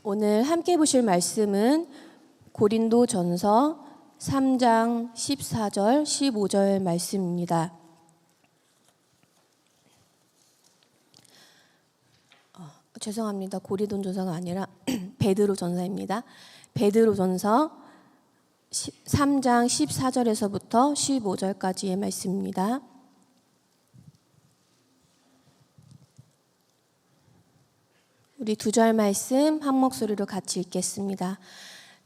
오늘 함께 보실 말씀은 고린도전서 3장 14절, 15절 말씀입니다. 죄송합니다. 고린도전서가 아니라 베드로전서입니다. 베드로전서 3장 14절에서부터 15절까지의 말씀입니다. 우리 두 절 말씀 한 목소리로 같이 읽겠습니다.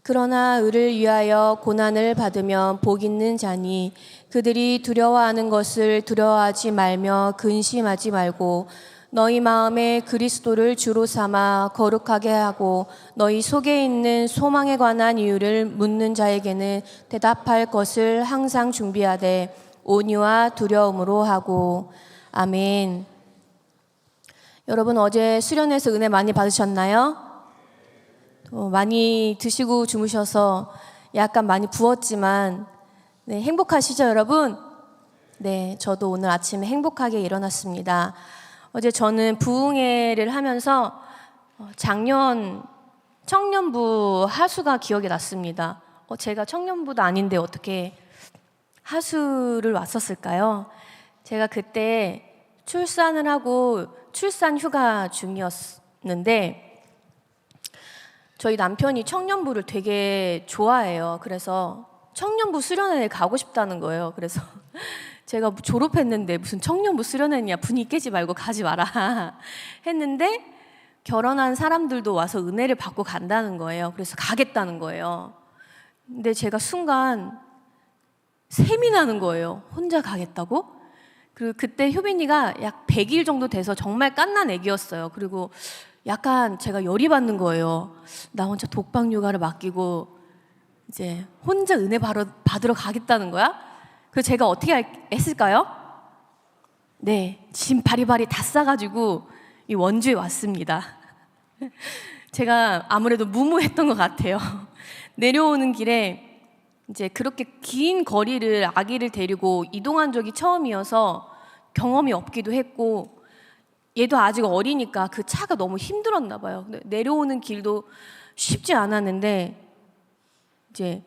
그러나 의를 위하여 고난을 받으면 복 있는 자니 그들이 두려워하는 것을 두려워하지 말며 근심하지 말고 너희 마음에 그리스도를 주로 삼아 거룩하게 하고 너희 속에 있는 소망에 관한 이유를 묻는 자에게는 대답할 것을 항상 준비하되 온유와 두려움으로 하고. 아멘. 여러분 어제 수련회에서 은혜 많이 받으셨나요? 많이 드시고 주무셔서 약간 많이 부었지만 행복하시죠 여러분? 네, 저도 오늘 아침에 행복하게 일어났습니다. 어제 저는 부흥회를 하면서 작년 청년부 하수가 기억이 났습니다. 제가 청년부도 아닌데 어떻게 하수를 왔었을까요? 제가 그때 출산을 하고 출산 휴가 중이었는데 저희 남편이 청년부를 되게 좋아해요. 그래서 청년부 수련회에 가고 싶다는 거예요. 그래서 제가 졸업했는데 무슨 청년부 수련회냐, 분위기 깨지 말고 가지 마라 했는데 결혼한 사람들도 와서 은혜를 받고 간다는 거예요. 그래서 가겠다는 거예요. 근데 제가 순간 셈이 나는 거예요. 혼자 가겠다고? 그리고 그때 효빈이가 약 100일 정도 돼서 정말 갓난 애기였어요. 그리고 약간 제가 열이 받는 거예요. 나 혼자 독박 육아를 맡기고 이제 혼자 은혜 받으러 가겠다는 거야? 그래서 제가 어떻게 했을까요? 네, 짐 바리바리 다 싸가지고 이 원주에 왔습니다. 제가 아무래도 무모했던 것 같아요. 내려오는 길에 이제 그렇게 긴 거리를 아기를 데리고 이동한 적이 처음이어서 경험이 없기도 했고 얘도 아직 어리니까 그 차가 너무 힘들었나 봐요. 내려오는 길도 쉽지 않았는데 이제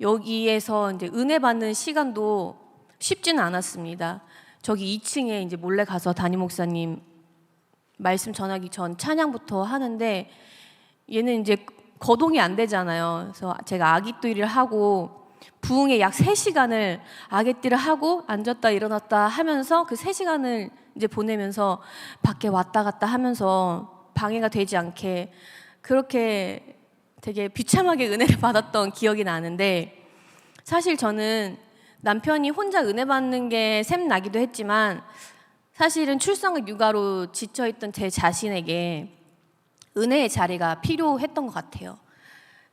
여기에서 이제 은혜 받는 시간도 쉽지는 않았습니다. 저기 2층에 이제 몰래 가서 담임 목사님 말씀 전하기 전 찬양부터 하는데 얘는 이제 거동이 안 되잖아요. 그래서 제가 아기띠를 하고 부흥에 약 3시간을 아기띠를 하고 앉았다 일어났다 하면서 그 3시간을 이제 보내면서 밖에 왔다 갔다 하면서 방해가 되지 않게 그렇게 되게 비참하게 은혜를 받았던 기억이 나는데 사실 저는 남편이 혼자 은혜 받는 게 샘나기도 했지만 사실은 출산과 육아로 지쳐있던 제 자신에게 은혜의 자리가 필요했던 것 같아요.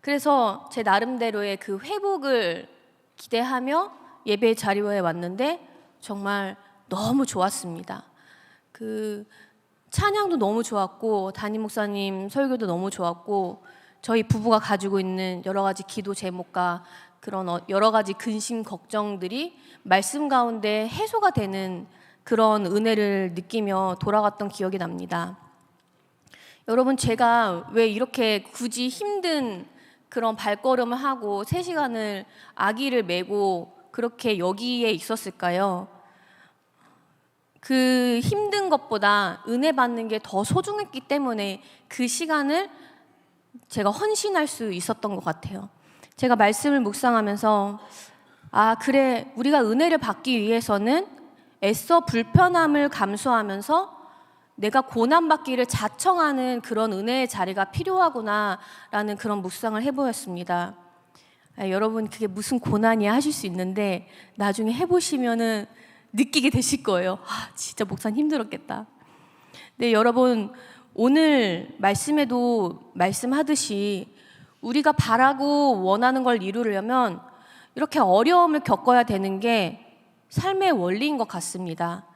그래서 제 나름대로의 그 회복을 기대하며 예배 자리에 왔는데 정말 너무 좋았습니다. 그 찬양도 너무 좋았고 담임 목사님 설교도 너무 좋았고 저희 부부가 가지고 있는 여러 가지 기도 제목과 그런 여러 가지 근심 걱정들이 말씀 가운데 해소가 되는 그런 은혜를 느끼며 돌아갔던 기억이 납니다. 여러분 제가 왜 이렇게 굳이 힘든 그런 발걸음을 하고 3시간을 아기를 메고 그렇게 여기에 있었을까요? 그 힘든 것보다 은혜 받는 게 더 소중했기 때문에 그 시간을 제가 헌신할 수 있었던 것 같아요. 제가 말씀을 묵상하면서 그래 우리가 은혜를 받기 위해서는 애써 불편함을 감수하면서 내가 고난받기를 자청하는 그런 은혜의 자리가 필요하구나라는 그런 묵상을 해보였습니다. 여러분 그게 무슨 고난이야 하실 수 있는데 나중에 해보시면은 느끼게 되실 거예요. 진짜 목사님 힘들었겠다. 네, 여러분 오늘 말씀에도 말씀하듯이 우리가 바라고 원하는 걸 이루려면 이렇게 어려움을 겪어야 되는 게 삶의 원리인 것 같습니다.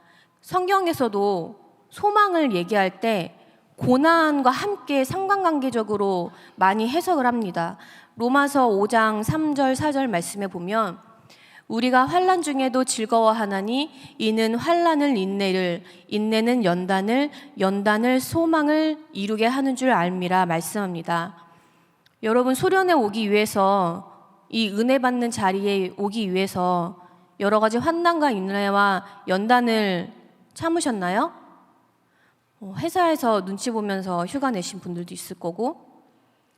성경에서도 소망을 얘기할 때 고난과 함께 상관관계적으로 많이 해석을 합니다. 로마서 5장 3절 4절 말씀에 보면 우리가 환난 중에도 즐거워하나니 이는 환난을 인내를, 인내는 연단을, 연단을 소망을 이루게 하는 줄 알미라 말씀합니다. 여러분 소련에 오기 위해서, 이 은혜 받는 자리에 오기 위해서 여러 가지 환난과 인내와 연단을 참으셨나요? 회사에서 눈치 보면서 휴가 내신 분들도 있을 거고,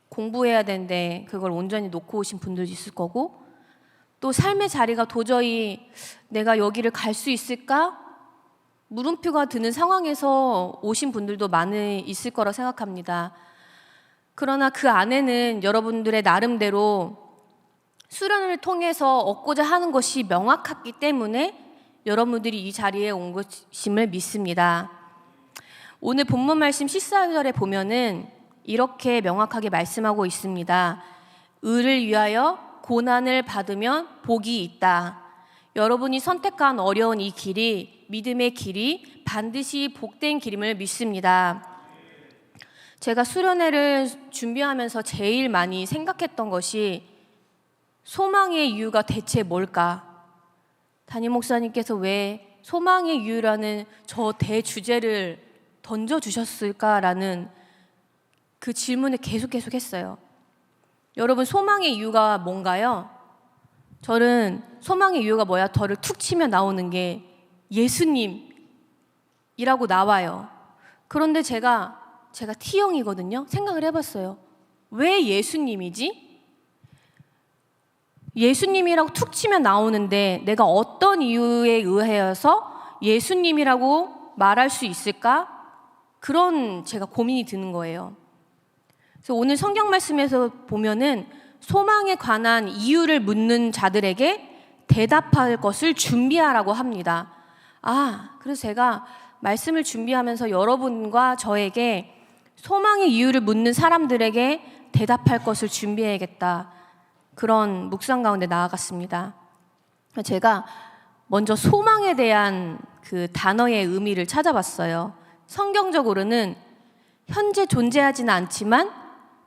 공부해야 되는데 그걸 온전히 놓고 오신 분들도 있을 거고, 또 삶의 자리가 도저히 내가 여기를 갈 수 있을까? 물음표가 드는 상황에서 오신 분들도 많이 있을 거라 생각합니다. 그러나 그 안에는 여러분들의 나름대로 수련을 통해서 얻고자 하는 것이 명확했기 때문에 여러분들이 이 자리에 온 것임을 믿습니다. 오늘 본문 말씀 14절에 보면은 이렇게 명확하게 말씀하고 있습니다. 의를 위하여 고난을 받으면 복이 있다. 여러분이 선택한 어려운 이 길이, 믿음의 길이 반드시 복된 길임을 믿습니다. 제가 수련회를 준비하면서 제일 많이 생각했던 것이 소망의 이유가 대체 뭘까? 담임 목사님께서 왜 소망의 이유라는 저 대주제를 던져주셨을까라는 그 질문을 계속 했어요. 여러분, 소망의 이유가 뭔가요? 저는 소망의 이유가 뭐야? 저를 툭 치면 나오는 게 예수님이라고 나와요. 그런데 제가 T형이거든요. 생각을 해봤어요. 왜 예수님이지? 예수님이라고 툭 치면 나오는데 내가 어떤 이유에 의해서 예수님이라고 말할 수 있을까? 그런 제가 고민이 드는 거예요. 그래서 오늘 성경 말씀에서 보면은 소망에 관한 이유를 묻는 자들에게 대답할 것을 준비하라고 합니다. 그래서 제가 말씀을 준비하면서 여러분과 저에게 소망의 이유를 묻는 사람들에게 대답할 것을 준비해야겠다. 그런 묵상 가운데 나아갔습니다. 제가 먼저 소망에 대한 그 단어의 의미를 찾아봤어요. 성경적으로는 현재 존재하지는 않지만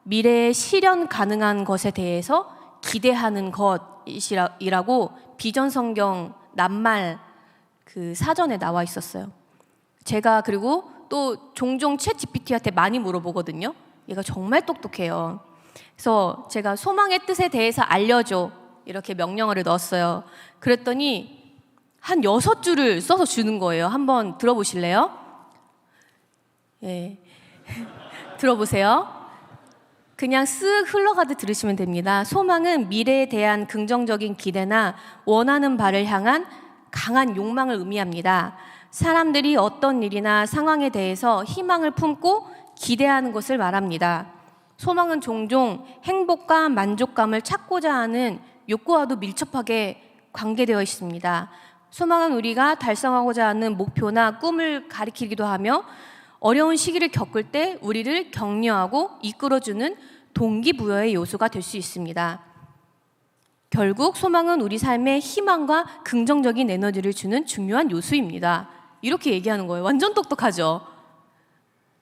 미래에 실현 가능한 것에 대해서 기대하는 것이라고 비전성경 낱말 그 사전에 나와 있었어요. 제가 그리고 또 종종 챗GPT한테 많이 물어보거든요. 얘가 정말 똑똑해요. 그래서 제가 소망의 뜻에 대해서 알려줘 이렇게 명령어를 넣었어요. 그랬더니 한 6줄을 써서 주는 거예요. 한번 들어보실래요? 예. 들어보세요. 그냥 쓱 흘러가듯 들으시면 됩니다. 소망은 미래에 대한 긍정적인 기대나 원하는 바를 향한 강한 욕망을 의미합니다. 사람들이 어떤 일이나 상황에 대해서 희망을 품고 기대하는 것을 말합니다. 소망은 종종 행복과 만족감을 찾고자 하는 욕구와도 밀접하게 관계되어 있습니다. 소망은 우리가 달성하고자 하는 목표나 꿈을 가리키기도 하며 어려운 시기를 겪을 때 우리를 격려하고 이끌어주는 동기부여의 요소가 될 수 있습니다. 결국 소망은 우리 삶에 희망과 긍정적인 에너지를 주는 중요한 요소입니다. 이렇게 얘기하는 거예요. 완전 똑똑하죠?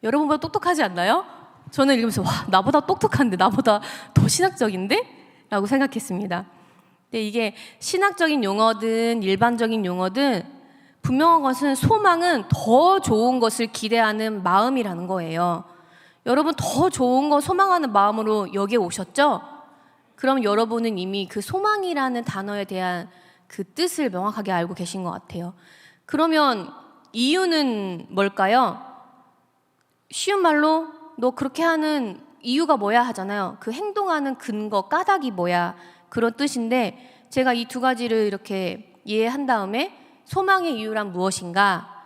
여러분보다 똑똑하지 않나요? 저는 읽으면서 나보다 똑똑한데, 나보다 더 신학적인데? 라고 생각했습니다. 근데 이게 신학적인 용어든 일반적인 용어든 분명한 것은 소망은 더 좋은 것을 기대하는 마음이라는 거예요. 여러분 더 좋은 거 소망하는 마음으로 여기에 오셨죠? 그럼 여러분은 이미 그 소망이라는 단어에 대한 그 뜻을 명확하게 알고 계신 것 같아요. 그러면 이유는 뭘까요? 쉬운 말로 너 그렇게 하는 이유가 뭐야 하잖아요. 그 행동하는 근거, 까닭이 뭐야, 그런 뜻인데 제가 이 두 가지를 이렇게 이해한 다음에 소망의 이유란 무엇인가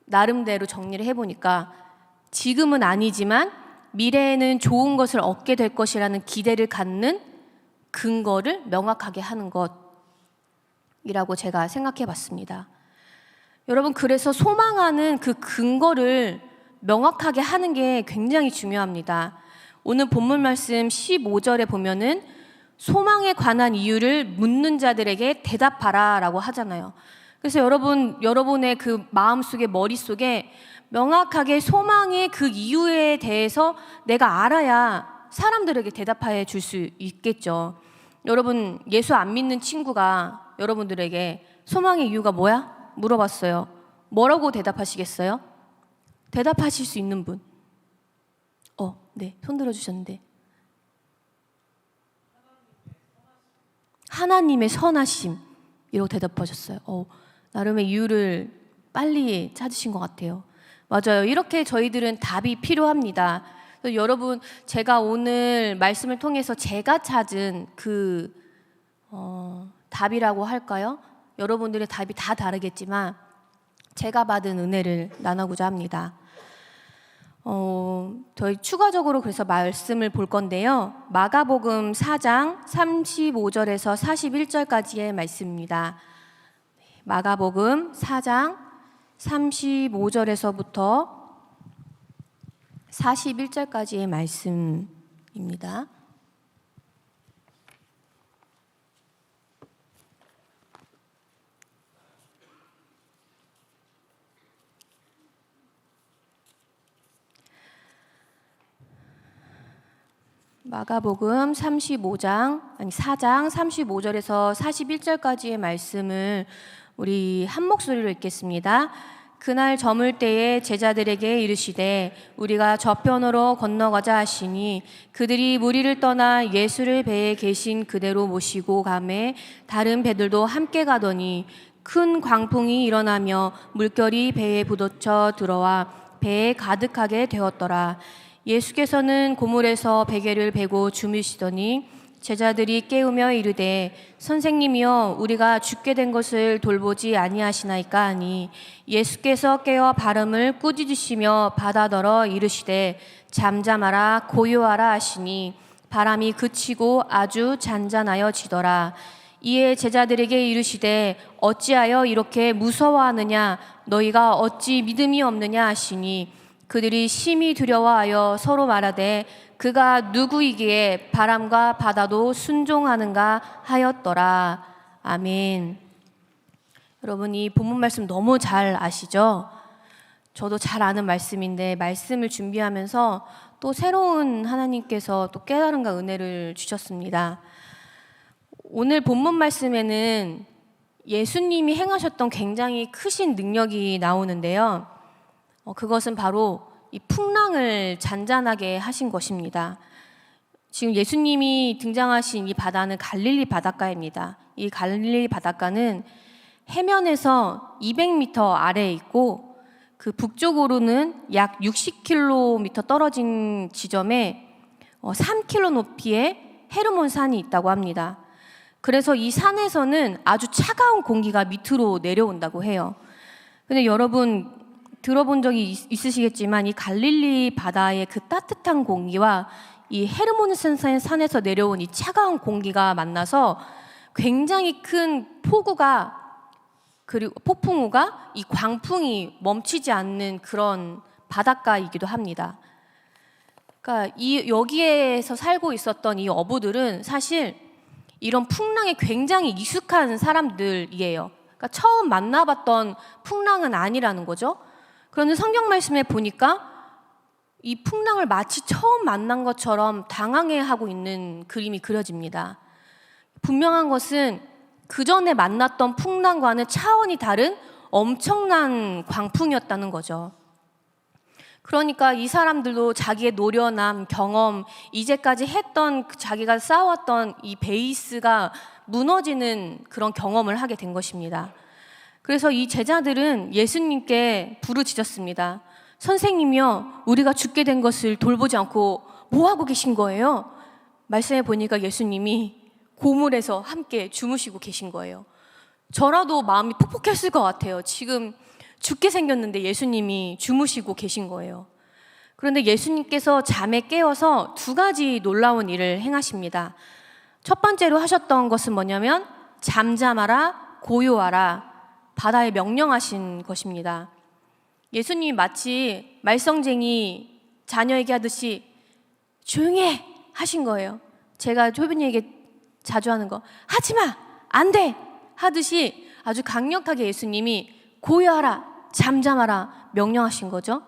나름대로 정리를 해보니까 지금은 아니지만 미래에는 좋은 것을 얻게 될 것이라는 기대를 갖는 근거를 명확하게 하는 것이라고 제가 생각해 봤습니다. 여러분, 그래서 소망하는 그 근거를 명확하게 하는 게 굉장히 중요합니다. 오늘 본문 말씀 15절에 보면은 소망에 관한 이유를 묻는 자들에게 대답하라 라고 하잖아요. 그래서 여러분의 그 마음속에, 머릿속에 명확하게 소망의 그 이유에 대해서 내가 알아야 사람들에게 대답해 줄 수 있겠죠. 여러분, 예수 안 믿는 친구가 여러분들에게 소망의 이유가 뭐야? 물어봤어요. 뭐라고 대답하시겠어요? 대답하실 수 있는 분? 네, 손 들어주셨는데. 하나님의 선하심이라고 대답하셨어요. 나름의 이유를 빨리 찾으신 것 같아요. 맞아요. 이렇게 저희들은 답이 필요합니다. 여러분, 제가 오늘 말씀을 통해서 제가 찾은 그 답이라고 할까요? 여러분들의 답이 다 다르겠지만 제가 받은 은혜를 나누고자 합니다. 저희 추가적으로 그래서 말씀을 볼 건데요. 마가복음 4장 35절에서 41절까지의 말씀입니다. 마가복음 4장 35절에서부터 41절까지의 말씀입니다. 마가복음 4장 35절에서 41절까지의 말씀을 우리 한 목소리로 읽겠습니다. 그날 저물 때에 제자들에게 이르시되 우리가 저편으로 건너가자 하시니 그들이 무리를 떠나 예수를 배에 계신 그대로 모시고 가매 다른 배들도 함께 가더니 큰 광풍이 일어나며 물결이 배에 부딪혀 들어와 배에 가득하게 되었더라. 예수께서는 고물에서 베개를 베고 주무시더니 제자들이 깨우며 이르되 선생님이여 우리가 죽게 된 것을 돌보지 아니하시나이까 하니 예수께서 깨어 발음을 꾸짖으시며 바다더러 이르시되 잠잠하라 고요하라 하시니 바람이 그치고 아주 잔잔하여지더라. 이에 제자들에게 이르시되 어찌하여 이렇게 무서워하느냐 너희가 어찌 믿음이 없느냐 하시니 그들이 심히 두려워하여 서로 말하되 그가 누구이기에 바람과 바다도 순종하는가 하였더라. 아멘. 여러분, 이 본문 말씀 너무 잘 아시죠? 저도 잘 아는 말씀인데 말씀을 준비하면서 또 새로운 하나님께서 또 깨달음과 은혜를 주셨습니다. 오늘 본문 말씀에는 예수님이 행하셨던 굉장히 크신 능력이 나오는데요. 그것은 바로 이 풍랑을 잔잔하게 하신 것입니다. 지금 예수님이 등장하신 이 바다는 갈릴리 바닷가입니다. 이 갈릴리 바닷가는 해면에서 200m 아래에 있고 그 북쪽으로는 약 60km 떨어진 지점에 3km 높이의 헤르몬 산이 있다고 합니다. 그래서 이 산에서는 아주 차가운 공기가 밑으로 내려온다고 해요. 근데 여러분 들어본 적이 있으시겠지만 이 갈릴리 바다의 그 따뜻한 공기와 이 헤르몬산 산에서 내려온 이 차가운 공기가 만나서 굉장히 큰 폭우가 그리고 폭풍우가 이 광풍이 멈추지 않는 그런 바닷가이기도 합니다. 그러니까 여기에서 살고 있었던 이 어부들은 사실 이런 풍랑에 굉장히 익숙한 사람들이에요. 그러니까 처음 만나봤던 풍랑은 아니라는 거죠. 그런데 성경 말씀에 보니까 이 풍랑을 마치 처음 만난 것처럼 당황해하고 있는 그림이 그려집니다. 분명한 것은 그 전에 만났던 풍랑과는 차원이 다른 엄청난 광풍이었다는 거죠. 그러니까 이 사람들도 자기의 노련함, 경험, 이제까지 했던 자기가 쌓아왔던 이 베이스가 무너지는 그런 경험을 하게 된 것입니다. 그래서 이 제자들은 예수님께 부르짖었습니다. 선생님이요, 우리가 죽게 된 것을 돌보지 않고 뭐 하고 계신 거예요? 말씀해 보니까 예수님이 고물에서 함께 주무시고 계신 거예요. 저라도 마음이 퍽퍽했을 것 같아요. 지금 죽게 생겼는데 예수님이 주무시고 계신 거예요. 그런데 예수님께서 잠에 깨어서 두 가지 놀라운 일을 행하십니다. 첫 번째로 하셨던 것은 뭐냐면 잠잠하라, 고요하라, 바다에 명령하신 것입니다. 예수님이 마치 말썽쟁이 자녀에게 하듯이 조용히 해 하신 거예요. 제가 효빈이에게 자주 하는 거 하지마, 안 돼 하듯이 아주 강력하게 예수님이 고요하라, 잠잠하라 명령하신 거죠.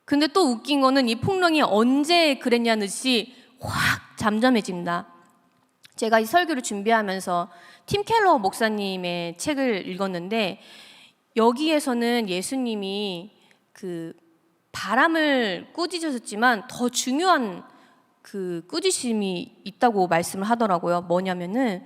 근데 또 웃긴 거는 이 폭풍이 언제 그랬냐는 듯이 확 잠잠해진다. 제가 이 설교를 준비하면서 팀 켈러 목사님의 책을 읽었는데 여기에서는 예수님이 그 바람을 꾸짖으셨지만 더 중요한 그 꾸짖음이 있다고 말씀을 하더라고요. 뭐냐면은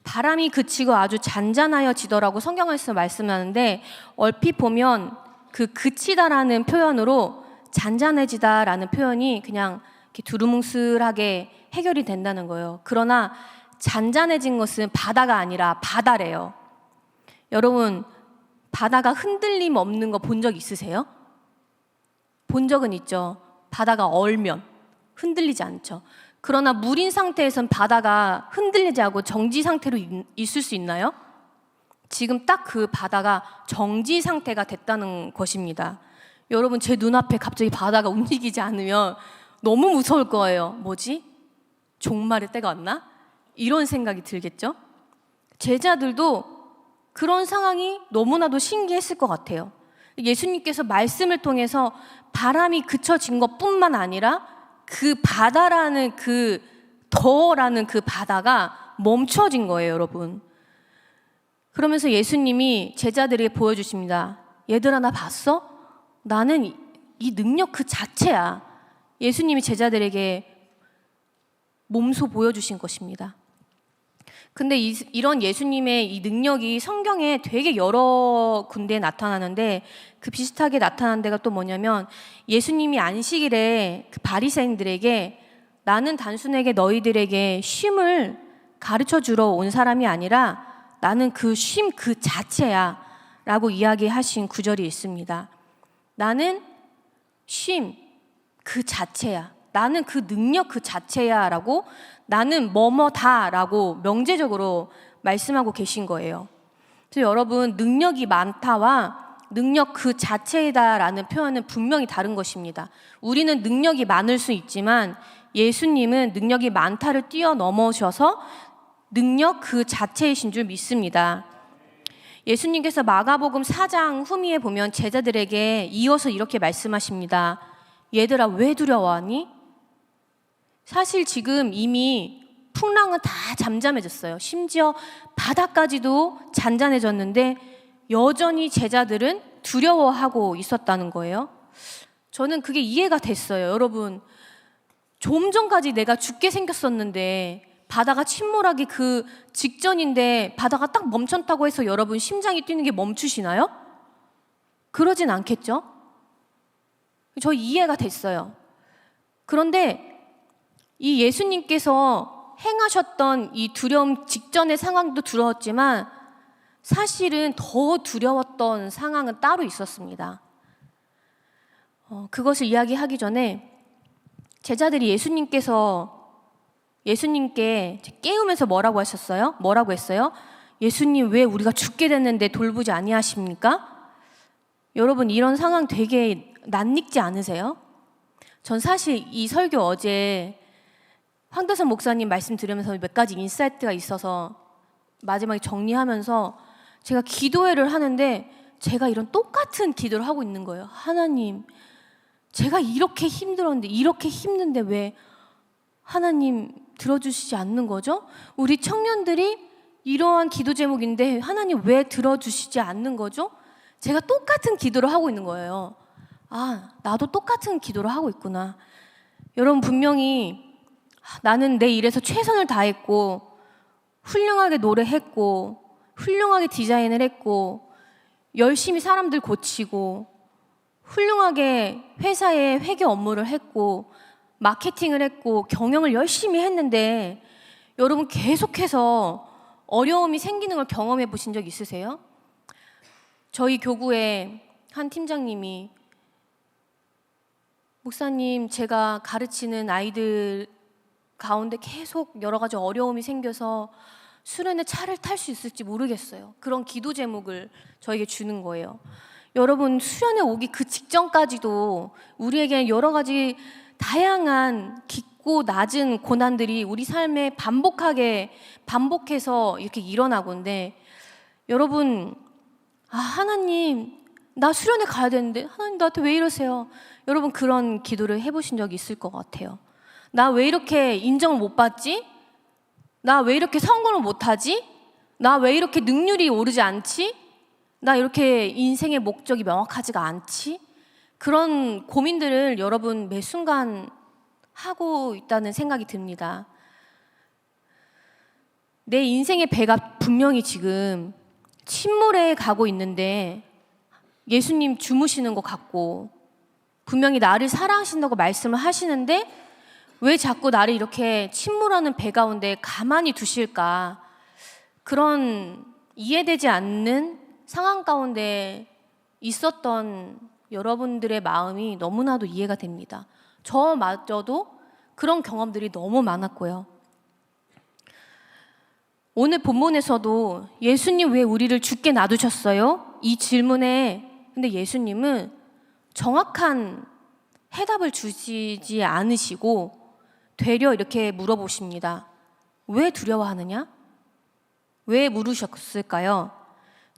바람이 그치고 아주 잔잔하여지더라고 성경에서 말씀하는데, 얼핏 보면 그 그치다라는 표현으로 잔잔해지다라는 표현이 그냥 이렇게 두루뭉술하게 해결이 된다는 거예요. 그러나 잔잔해진 것은 바다가 아니라 바다래요. 여러분, 바다가 흔들림 없는 거 본 적 있으세요? 본 적은 있죠. 바다가 얼면 흔들리지 않죠. 그러나 물인 상태에선 바다가 흔들리지 않고 정지 상태로 있을 수 있나요? 지금 딱 그 바다가 정지 상태가 됐다는 것입니다. 여러분, 제 눈앞에 갑자기 바다가 움직이지 않으면 너무 무서울 거예요. 뭐지? 종말의 때가 왔나? 이런 생각이 들겠죠? 제자들도 그런 상황이 너무나도 신기했을 것 같아요. 예수님께서 말씀을 통해서 바람이 그쳐진 것뿐만 아니라 그 바다라는 그 더라는 그 바다가 멈춰진 거예요, 여러분. 그러면서 예수님이 제자들에게 보여주십니다. 얘들아, 나 봤어? 나는 이 능력 그 자체야. 예수님이 제자들에게 몸소 보여주신 것입니다. 근데 이런 예수님의 이 능력이 성경에 되게 여러 군데에 나타나는데, 그 비슷하게 나타난 데가 또 뭐냐면, 예수님이 안식일에 그 바리새인들에게 나는 단순하게 너희들에게 쉼을 가르쳐 주러 온 사람이 아니라 나는 그 쉼 그 자체야 라고 이야기하신 구절이 있습니다. 나는 쉼 그 자체야, 나는 그 능력 그 자체야 라고, 나는 뭐뭐다 라고 명제적으로 말씀하고 계신 거예요. 그래서 여러분, 능력이 많다와 능력 그 자체이다 라는 표현은 분명히 다른 것입니다. 우리는 능력이 많을 수 있지만 예수님은 능력이 많다를 뛰어넘으셔서 능력 그 자체이신 줄 믿습니다. 예수님께서 마가복음 4장 후미에 보면 제자들에게 이어서 이렇게 말씀하십니다. 얘들아, 왜 두려워하니? 사실 지금 이미 풍랑은 다 잠잠해졌어요. 심지어 바다까지도 잔잔해졌는데 여전히 제자들은 두려워하고 있었다는 거예요. 저는 그게 이해가 됐어요. 여러분, 좀 전까지 내가 죽게 생겼었는데 바다가 침몰하기 그 직전인데 바다가 딱 멈췄다고 해서 여러분 심장이 뛰는 게 멈추시나요? 그러진 않겠죠? 저 이해가 됐어요. 그런데 이 예수님께서 행하셨던 이 두려움 직전의 상황도 두려웠지만 사실은 더 두려웠던 상황은 따로 있었습니다. 그것을 이야기하기 전에 제자들이 예수님께 깨우면서 뭐라고 하셨어요? 뭐라고 했어요? 예수님, 왜 우리가 죽게 됐는데 돌보지 아니하십니까? 여러분, 이런 상황 되게 낯익지 않으세요? 전 사실 이 설교 어제 황대선 목사님 말씀 들으면서 몇 가지 인사이트가 있어서 마지막에 정리하면서 제가 기도회를 하는데 제가 이런 똑같은 기도를 하고 있는 거예요. 하나님, 제가 이렇게 힘들었는데, 이렇게 힘든데 왜 하나님 들어주시지 않는 거죠? 우리 청년들이 이러한 기도 제목인데 하나님 왜 들어주시지 않는 거죠? 제가 똑같은 기도를 하고 있는 거예요. 아, 나도 똑같은 기도를 하고 있구나. 여러분, 분명히 나는 내 일에서 최선을 다했고 훌륭하게 노래했고 훌륭하게 디자인을 했고 열심히 사람들 고치고 훌륭하게 회사에 회계 업무를 했고 마케팅을 했고 경영을 열심히 했는데 여러분, 계속해서 어려움이 생기는 걸 경험해 보신 적 있으세요? 저희 교구에 한 팀장님이 목사님, 제가 가르치는 아이들 가운데 계속 여러 가지 어려움이 생겨서 수련회 차를 탈 수 있을지 모르겠어요. 그런 기도 제목을 저에게 주는 거예요. 여러분, 수련회 오기 그 직전까지도 우리에게 여러 가지 다양한 깊고 낮은 고난들이 우리 삶에 반복해서 이렇게 일어나고 있는데 여러분, 하나님, 나 수련회 가야 되는데 하나님 나한테 왜 이러세요? 여러분, 그런 기도를 해보신 적이 있을 것 같아요. 나 왜 이렇게 인정을 못 받지? 나 왜 이렇게 성공을 못하지? 나 왜 이렇게 능률이 오르지 않지? 나 이렇게 인생의 목적이 명확하지가 않지? 그런 고민들을 여러분 매 순간 하고 있다는 생각이 듭니다. 내 인생의 배가 분명히 지금 침몰에 가고 있는데 예수님 주무시는 것 같고 분명히 나를 사랑하신다고 말씀을 하시는데 왜 자꾸 나를 이렇게 침몰하는 배 가운데 가만히 두실까? 그런 이해되지 않는 상황 가운데 있었던 여러분들의 마음이 너무나도 이해가 됩니다. 저마저도 그런 경험들이 너무 많았고요. 오늘 본문에서도 예수님 왜 우리를 죽게 놔두셨어요? 이 질문에 근데 예수님은 정확한 해답을 주시지 않으시고 되려 이렇게 물어보십니다. 왜 두려워하느냐? 왜 물으셨을까요?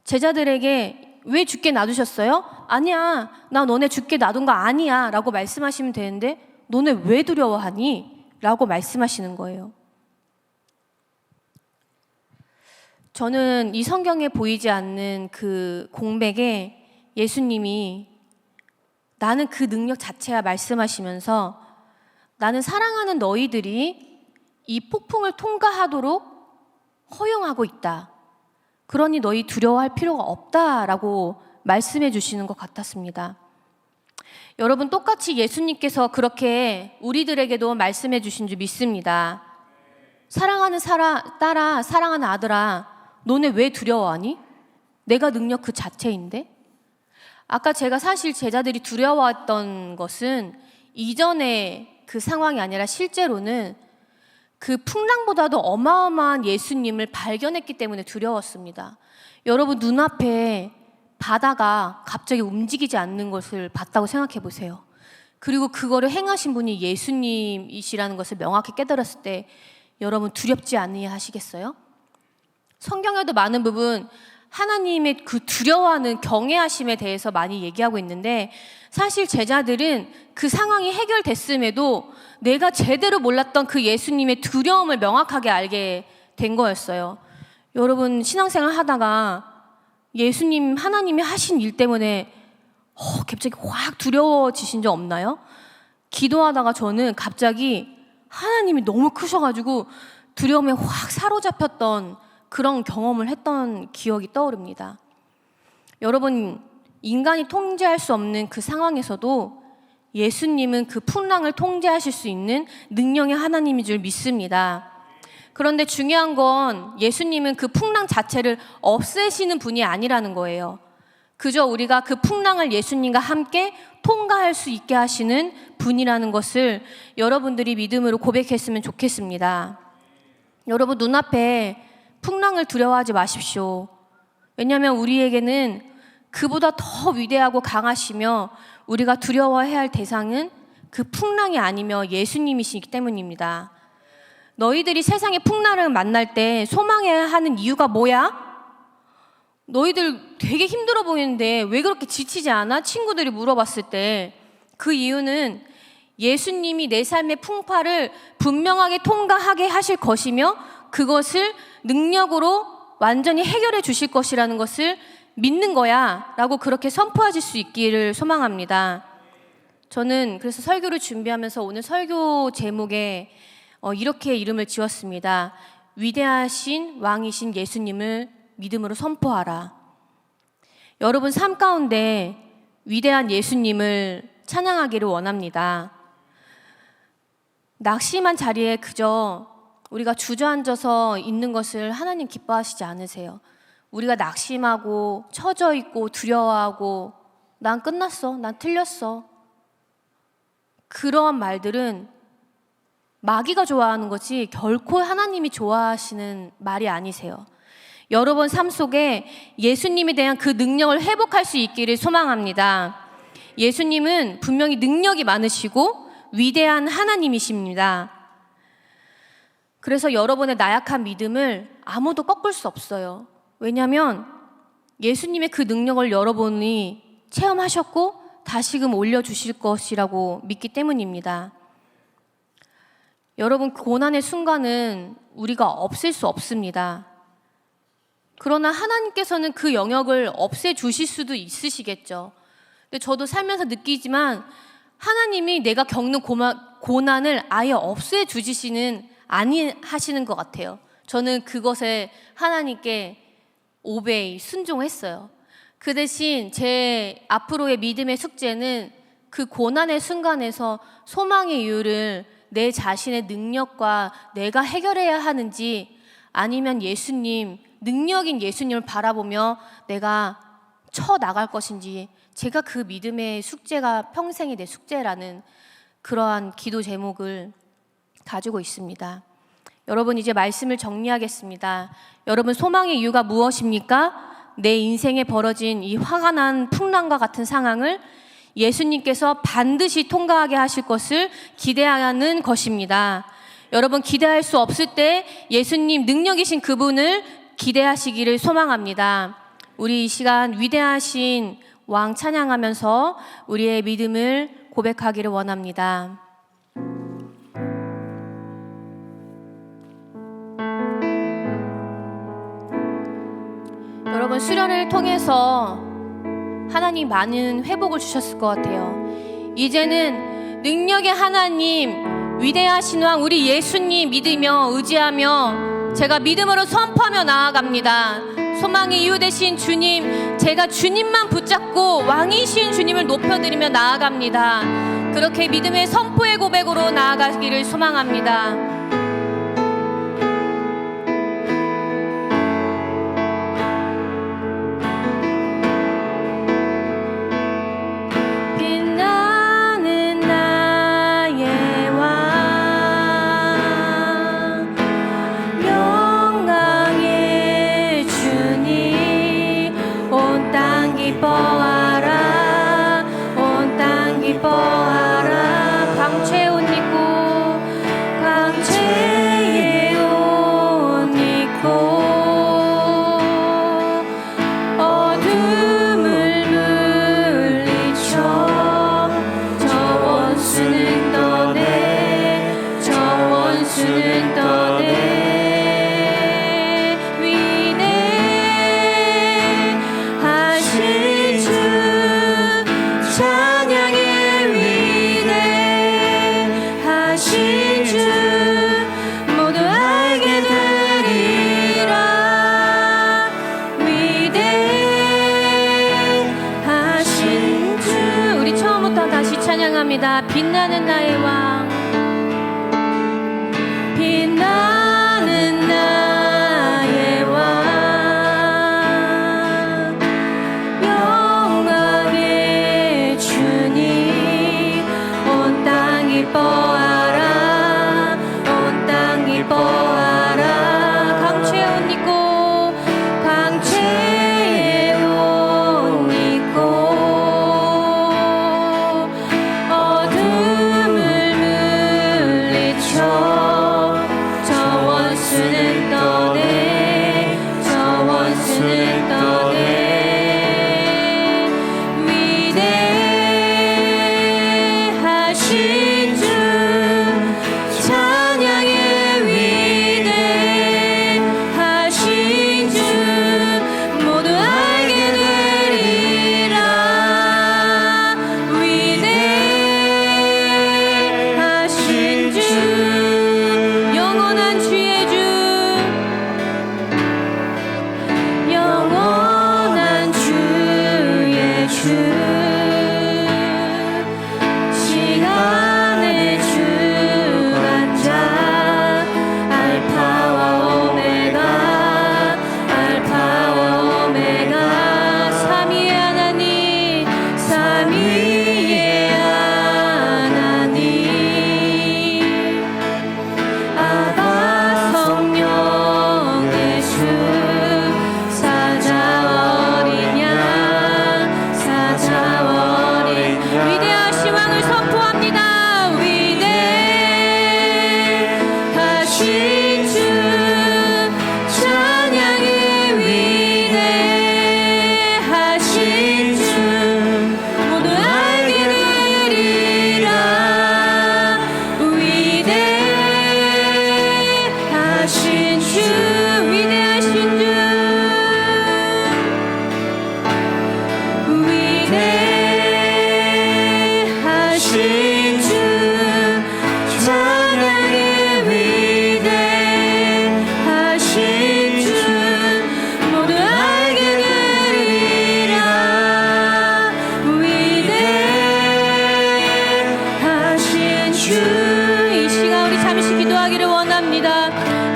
제자들에게 왜 죽게 놔두셨어요? 아니야, 나 너네 죽게 놔둔 거 아니야 라고 말씀하시면 되는데 너네 왜 두려워하니? 라고 말씀하시는 거예요. 저는 이 성경에 보이지 않는 그 공백에 예수님이 나는 그 능력 자체야 말씀하시면서 나는 사랑하는 너희들이 이 폭풍을 통과하도록 허용하고 있다. 그러니 너희 두려워할 필요가 없다라고 말씀해 주시는 것 같았습니다. 여러분 똑같이 예수님께서 그렇게 우리들에게도 말씀해 주신 줄 믿습니다. 사랑하는 딸아, 사랑하는 아들아, 너네 왜 두려워하니? 내가 능력 그 자체인데? 아까 제가 사실 제자들이 두려워했던 것은 이전의 그 상황이 아니라 실제로는 그 풍랑보다도 어마어마한 예수님을 발견했기 때문에 두려웠습니다. 여러분 눈앞에 바다가 갑자기 움직이지 않는 것을 봤다고 생각해 보세요. 그리고 그거를 행하신 분이 예수님이시라는 것을 명확히 깨달았을 때 여러분 두렵지 않으냐 하시겠어요? 성경에도 많은 부분 하나님의 그 두려워하는 경외하심에 대해서 많이 얘기하고 있는데 사실 제자들은 그 상황이 해결됐음에도 내가 제대로 몰랐던 그 예수님의 두려움을 명확하게 알게 된 거였어요. 여러분 신앙생활 하다가 예수님 하나님이 하신 일 때문에 갑자기 확 두려워지신 적 없나요? 기도하다가 저는 갑자기 하나님이 너무 크셔가지고 두려움에 확 사로잡혔던 그런 경험을 했던 기억이 떠오릅니다. 여러분 인간이 통제할 수 없는 그 상황에서도 예수님은 그 풍랑을 통제하실 수 있는 능력의 하나님인 줄 믿습니다. 그런데 중요한 건 예수님은 그 풍랑 자체를 없애시는 분이 아니라는 거예요. 그저 우리가 그 풍랑을 예수님과 함께 통과할 수 있게 하시는 분이라는 것을 여러분들이 믿음으로 고백했으면 좋겠습니다. 여러분 눈앞에 풍랑을 두려워하지 마십시오. 왜냐하면 우리에게는 그보다 더 위대하고 강하시며 우리가 두려워해야 할 대상은 그 풍랑이 아니며 예수님이시기 때문입니다. 너희들이 세상의 풍랑을 만날 때 소망해야 하는 이유가 뭐야? 너희들 되게 힘들어 보이는데 왜 그렇게 지치지 않아? 친구들이 물어봤을 때 그 이유는 예수님이 내 삶의 풍파를 분명하게 통과하게 하실 것이며 그것을 능력으로 완전히 해결해 주실 것이라는 것을 믿는 거야 라고 그렇게 선포하실 수 있기를 소망합니다. 저는 그래서 설교를 준비하면서 오늘 설교 제목에 이렇게 이름을 지었습니다. 위대하신 왕이신 예수님을 믿음으로 선포하라. 여러분 삶 가운데 위대한 예수님을 찬양하기를 원합니다. 낙심한 자리에 그저 우리가 주저앉아서 있는 것을 하나님 기뻐하시지 않으세요. 우리가 낙심하고 처져 있고 두려워하고 난 끝났어, 난 틀렸어. 그러한 말들은 마귀가 좋아하는 거지 결코 하나님이 좋아하시는 말이 아니세요. 여러분 삶 속에 예수님에 대한 그 능력을 회복할 수 있기를 소망합니다. 예수님은 분명히 능력이 많으시고 위대한 하나님이십니다. 그래서 여러분의 나약한 믿음을 아무도 꺾을 수 없어요. 왜냐하면 예수님의 그 능력을 여러분이 체험하셨고 다시금 올려주실 것이라고 믿기 때문입니다. 여러분 고난의 순간은 우리가 없앨 수 없습니다. 그러나 하나님께서는 그 영역을 없애주실 수도 있으시겠죠. 근데 저도 살면서 느끼지만 하나님이 내가 겪는 고난을 아예 없애주시지는 아니 하시는 것 같아요. 저는 그것에 하나님께 5배 순종했어요. 그 대신 제 앞으로의 믿음의 숙제는 그 고난의 순간에서 소망의 이유를 내 자신의 능력과 내가 해결해야 하는지, 아니면 예수님, 능력인 예수님을 바라보며 내가 쳐나갈 것인지, 제가 그 믿음의 숙제가 평생이 내 숙제라는 그러한 기도 제목을 가지고 있습니다. 여러분, 이제 말씀을 정리하겠습니다. 여러분, 소망의 이유가 무엇입니까? 내 인생에 벌어진 이 화가 난 풍랑과 같은 상황을 예수님께서 반드시 통과하게 하실 것을 기대하는 것입니다. 여러분, 기대할 수 없을 때 예수님, 능력이신 그분을 기대하시기를 소망합니다. 우리 이 시간 위대하신 왕 찬양하면서 우리의 믿음을 고백하기를 원합니다. 여러분, 수련을 통해서 하나님 많은 회복을 주셨을 것 같아요. 이제는 능력의 하나님, 위대하신 왕 우리 예수님 믿으며 의지하며 제가 믿음으로 선포하며 나아갑니다. 소망의 이유 되신 주님, 제가 주님만 붙잡고 왕이신 주님을 높여드리며 나아갑니다. 그렇게 믿음의 선포의 고백으로 나아가기를 소망합니다. 기뻐하라 광채 옷 입고 광채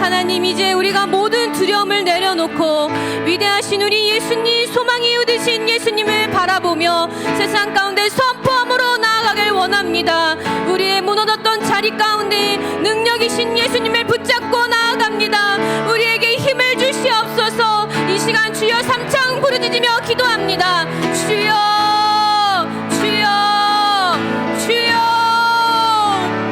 하나님, 이제 우리가 모든 두려움을 내려놓고 위대하신 우리 예수님, 소망이 이유 되신 예수님을 바라보며 세상 가운데 선포함으로 나아가길 원합니다. 우리의 무너졌던 자리 가운데 능력이신 예수님을 붙잡고 나아갑니다. 우리에게 힘을 주시옵소서. 이 시간 주여 삼창 부르짖으며 기도합니다. 주여, 주여, 주여.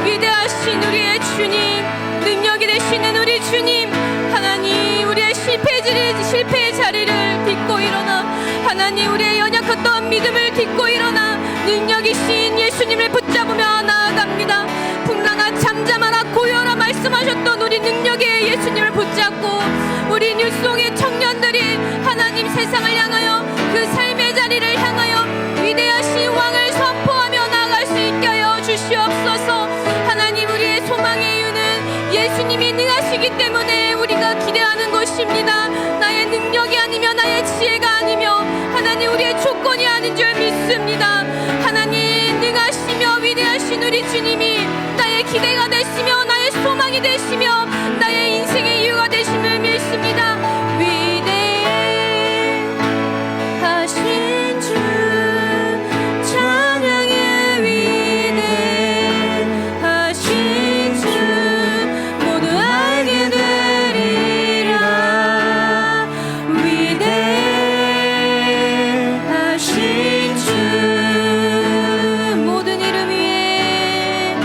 위대하신 우리의 주님, 능력이 되시는 우리 주님, 하나님, 우리의 실패의 자리를 딛고 일어나, 하나님, 우리의 연약했던 믿음을 딛고 일어나 능력이신 예수님을 붙잡으며 나아갑니다. 풍랑아 잠잠하라 고요하라 말씀하셨던 우리 능력의 예수님을 붙잡고 우리 뉴송의 청년들이 하나님 세상을 향하여 그 삶의 자리를 향하여 위대하신 왕을 선포하며 나아갈 수 있게 하여 주시옵소서. 하나님, 우리의 소망의 이유는 예수님이 능하시기 때문에 우리가 기대하는 것입니다. 나의 능력이 아니며 나의 지혜가 아니며 하나님, 우리의 조건이 아닌 줄 믿습니다. 하나님, 능하시며 위대하신 우리 주님이 나의 기대가 되시며 나의 소망이 되시며 나의 인생의 이유가 되심을 믿습니다. 위대하신 주 찬양의 위대하신 주 모두 알게 되리라. 위대하신 주 모든 이름 위에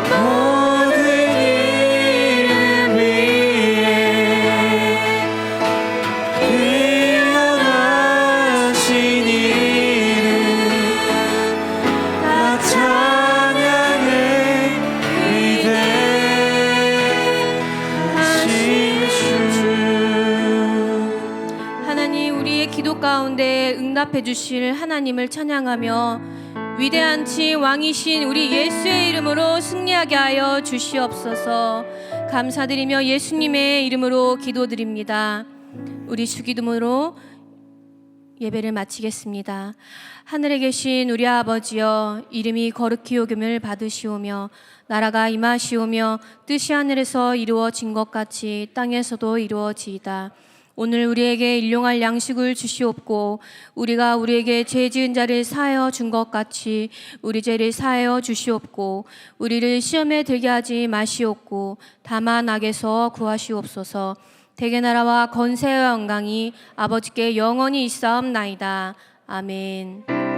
모든 이름 위에 뛰어나신 이름 다 찬양해. 위대하신 주. 하나님, 우리의 기도 가운데 응답해 주실 하나님을 찬양하며 위대한 왕이신 우리 예수의 이름으로 승리하게 하여 주시옵소서. 감사드리며 예수님의 이름으로 기도드립니다. 우리 주기도문으로 예배를 마치겠습니다. 하늘에 계신 우리 아버지여, 이름이 거룩히 여김을 받으시오며 나라가 임하시오며 뜻이 하늘에서 이루어진 것 같이 땅에서도 이루어지이다. 오늘 우리에게 일용할 양식을 주시옵고 우리가 우리에게 죄 지은 자를 사하여 준 것 같이 우리 죄를 사하여 주시옵고 우리를 시험에 들게 하지 마시옵고 다만 악에서 구하시옵소서. 대개 나라와 건세와 영광이 아버지께 영원히 있사옵나이다. 아멘.